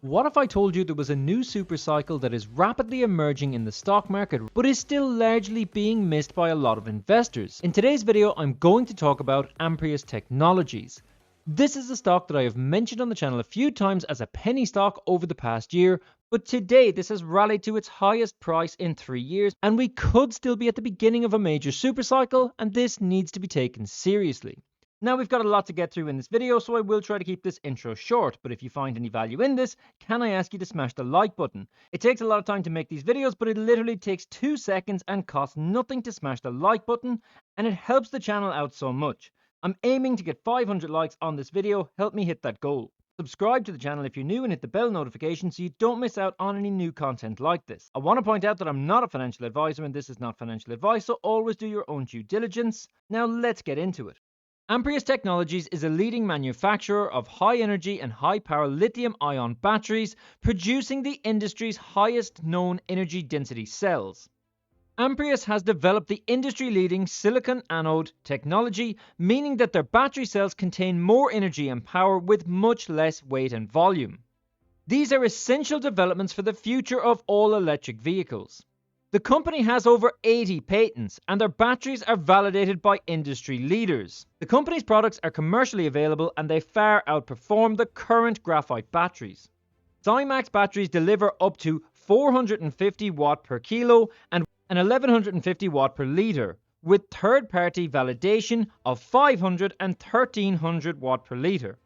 What if I told you there was a new super cycle that is rapidly emerging in the stock market, but is still largely being missed by a lot of investors? In today's video, I'm going to talk about Amprius Technologies. This is a stock that I have mentioned on the channel a few times as a penny stock over the past year, but today this has rallied to its highest price in 3 years, and we could still be at the beginning of a major super cycle, and this needs to be taken seriously. Now we've got a lot to get through in this video, so I will try to keep this intro short, but if you find any value in this, can I ask you to smash the like button? It takes a lot of time to make these videos, but it literally takes 2 seconds and costs nothing to smash the like button, and it helps the channel out so much. I'm aiming to get 500 likes on this video. Help me hit that goal. Subscribe to the channel if you're new and hit the bell notification so you don't miss out on any new content like this. I want to point out that I'm not a financial advisor and this is not financial advice, so always do your own due diligence. Now let's get into it. Amprius Technologies is a leading manufacturer of high-energy and high-power lithium-ion batteries, producing the industry's highest known energy density cells. Amprius has developed the industry-leading silicon anode technology, meaning that their battery cells contain more energy and power with much less weight and volume. These are essential developments for the future of all electric vehicles. The company has over 80 patents, and their batteries are validated by industry leaders. The company's products are commercially available and they far outperform the current graphite batteries. Cymax batteries deliver up to 450 watt per kilo and 1150 watt per litre, with third-party validation of 500 and 1300 watt per litre.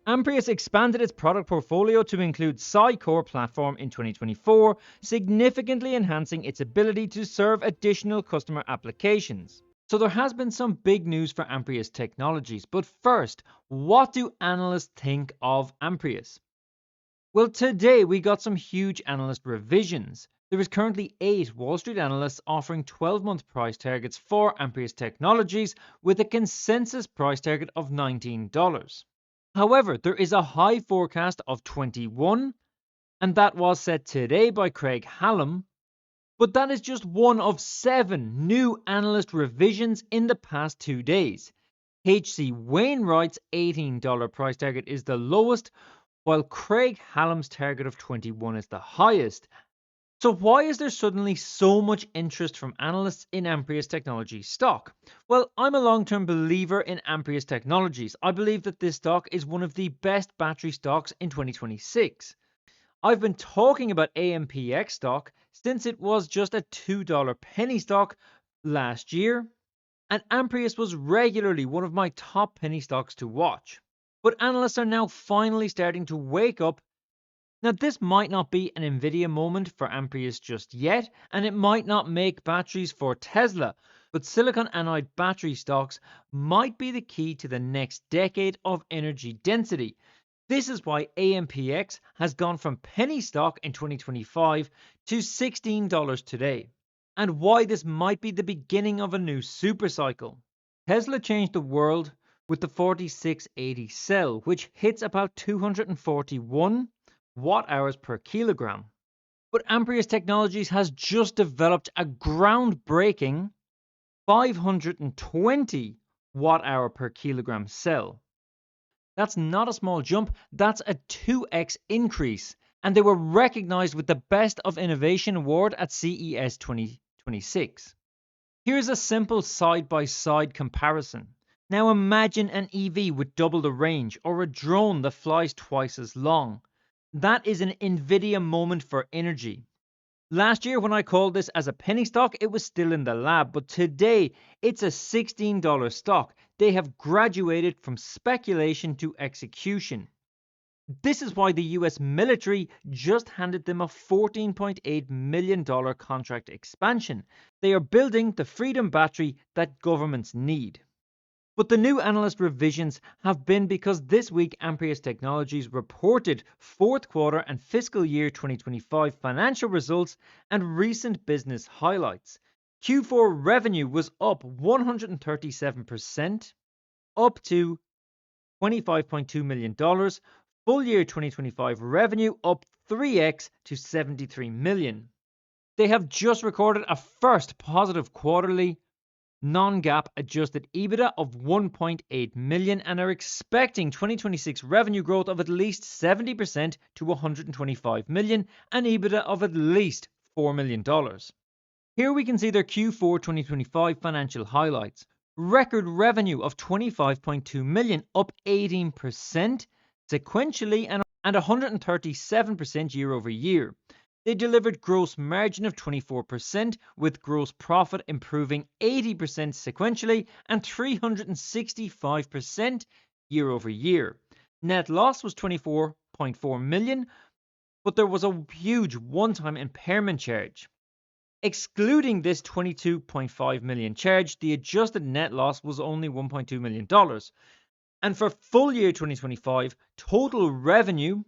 Amprius expanded its product portfolio to include Core platform in 2024, significantly enhancing its ability to serve additional customer applications. So there has been some big news for Amprius Technologies, but first, what do analysts think of Amprius? Well, today we got some huge analyst revisions. There is currently 8 Wall Street analysts offering 12-month price targets for Amprius Technologies with a consensus price target of $19. However, there is a high forecast of 21, and that was set today by Craig Hallam, but that is just one of 7 new analyst revisions in the past 2 days. H.C. Wainwright's $18 price target is the lowest, while Craig Hallam's target of 21 is the highest. So why is there suddenly so much interest from analysts in Amprius Technologies stock? Well, I'm a long-term believer in Amprius Technologies. I believe that this stock is one of the best battery stocks in 2026. I've been talking about AMPX stock since it was just a $2 penny stock last year, and Amprius was regularly one of my top penny stocks to watch. But analysts are now finally starting to wake up. Now, this might not be an Nvidia moment for Amprius just yet, and it might not make batteries for Tesla, but silicon anode battery stocks might be the key to the next decade of energy density. This is why AMPX has gone from penny stock in 2025 to $16 today, and why this might be the beginning of a new supercycle. Tesla changed the world with the 4680 cell, which hits about 241 watt-hours per kilogram. But Amprius Technologies has just developed a groundbreaking 520 watt-hour per kilogram cell. That's not a small jump, that's a 2x increase, and they were recognized with the Best of Innovation Award at CES 2026. Here's a simple side-by-side comparison. Now imagine an EV with double the range, or a drone that flies twice as long. That is an Nvidia moment for energy. Last year when I called this as a penny stock, it was still in the lab, but today it's a $16 stock. They have graduated from speculation to execution. This is why the US military just handed them a $14.8 million contract expansion. They are building the Freedom battery that governments need. But the new analyst revisions have been because this week Amprius Technologies reported 4th quarter and fiscal year 2025 financial results and recent business highlights. Q4 revenue was up 137%, up to $25.2 million. Full year 2025 revenue up 3x to $73 million. They have just recorded a first positive quarterly non-GAAP adjusted EBITDA of 1.8 million and are expecting 2026 revenue growth of at least 70% to 125 million and EBITDA of at least $4 million. Here we can see their Q4 2025 financial highlights. Record revenue of 25.2 million, up 18% sequentially and 137% year over year. They delivered gross margin of 24%, with gross profit improving 80% sequentially and 365% year over year. Net loss was 24.4 million, but there was a huge one-time impairment charge. Excluding this 22.5 million charge, the adjusted net loss was only $1.2 million. And for full year 2025, total revenue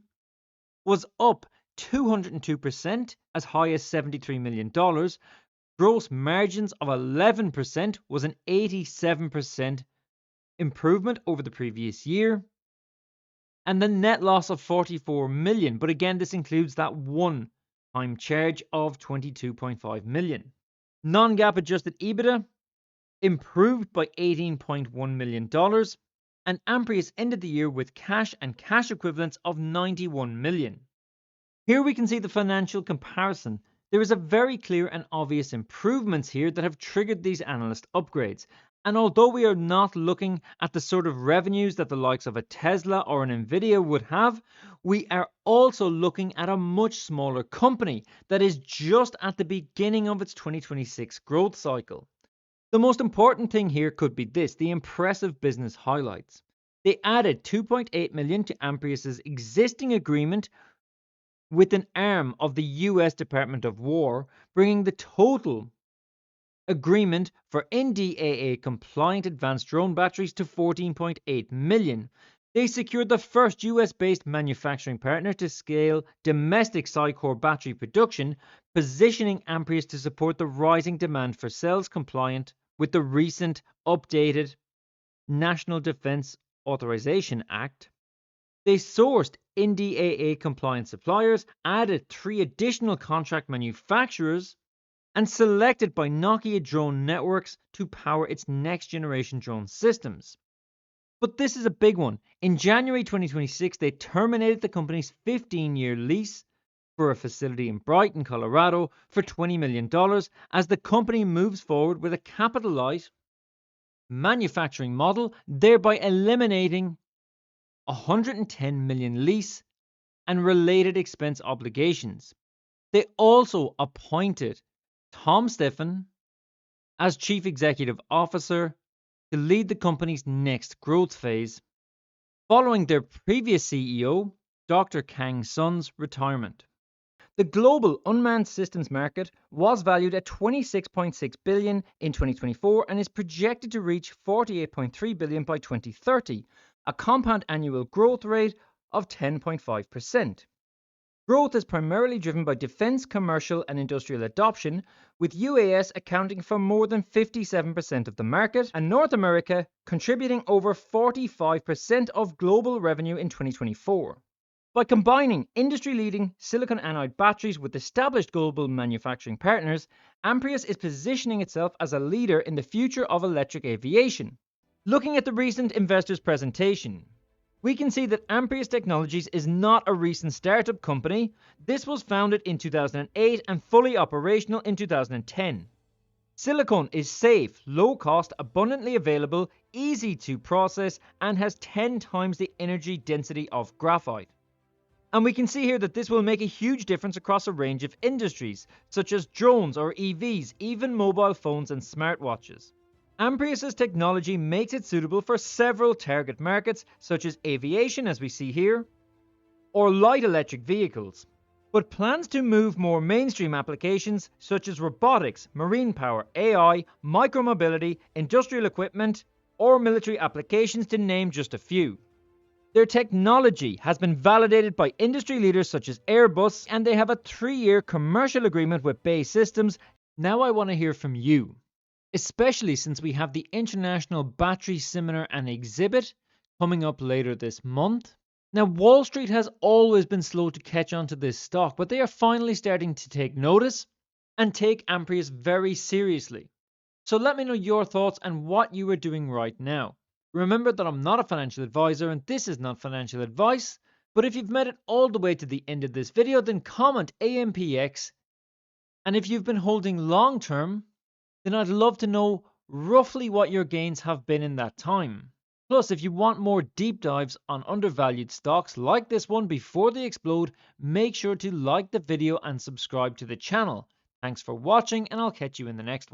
was up 202%, as high as $73 million. Gross margins of 11% was an 87% improvement over the previous year. And the net loss of 44 million, but again, this includes that one-time charge of 22.5 million. Non-GAAP adjusted EBITDA improved by $18.1 million, and Amprius ended the year with cash and cash equivalents of 91 million. Here we can see the financial comparison. There is a very clear and obvious improvements here that have triggered these analyst upgrades. And although we are not looking at the sort of revenues that the likes of a Tesla or an Nvidia would have, we are also looking at a much smaller company that is just at the beginning of its 2026 growth cycle. The most important thing here could be this: the impressive business highlights. They added 2.8 million to Amprius's existing agreement with an arm of the US Department of War, bringing the total agreement for NDAA compliant advanced drone batteries to 14.8 million. They secured the first US-based manufacturing partner to scale domestic SiCore battery production, positioning Amprius to support the rising demand for cells compliant with the recent updated National Defense Authorization Act. They sourced NDAA compliant suppliers, added 3 additional contract manufacturers, and selected by Nokia Drone Networks to power its next generation drone systems. But this is a big one. In January 2026, they terminated the company's 15-year lease for a facility in Brighton, Colorado for $20 million as the company moves forward with a capital-light manufacturing model, thereby eliminating $110 million lease and related expense obligations. They also appointed Tom Stephan as Chief Executive Officer to lead the company's next growth phase, following their previous CEO, Dr. Kang Sun's retirement. The global unmanned systems market was valued at $26.6 billion in 2024 and is projected to reach $48.3 billion by 2030, a compound annual growth rate of 10.5%. Growth is primarily driven by defense, commercial, and industrial adoption, with UAS accounting for more than 57% of the market and North America contributing over 45% of global revenue in 2024. By combining industry-leading silicon anode batteries with established global manufacturing partners, Amprius is positioning itself as a leader in the future of electric aviation. Looking at the recent investors' presentation, we can see that Amprius Technologies is not a recent startup company. This was founded in 2008 and fully operational in 2010. Silicon is safe, low cost, abundantly available, easy to process, and has 10 times the energy density of graphite. And we can see here that this will make a huge difference across a range of industries, such as drones or EVs, even mobile phones and smartwatches. Amprius's technology makes it suitable for several target markets, such as aviation, as we see here, or light electric vehicles. But plans to move more mainstream applications, such as robotics, marine power, AI, micromobility, industrial equipment, or military applications, to name just a few. Their technology has been validated by industry leaders such as Airbus, and they have a 3-year commercial agreement with BAE Systems. Now I want to hear from you, especially since we have the International Battery Seminar and Exhibit coming up later this month. Now, Wall Street has always been slow to catch on to this stock, but they are finally starting to take notice and take Amprius very seriously. So let me know your thoughts and what you are doing right now. Remember that I'm not a financial advisor and this is not financial advice, but if you've made it all the way to the end of this video, then comment AMPX. And if you've been holding long term, then I'd love to know roughly what your gains have been in that time. Plus, if you want more deep dives on undervalued stocks like this one before they explode, make sure to like the video and subscribe to the channel. Thanks for watching, and I'll catch you in the next one.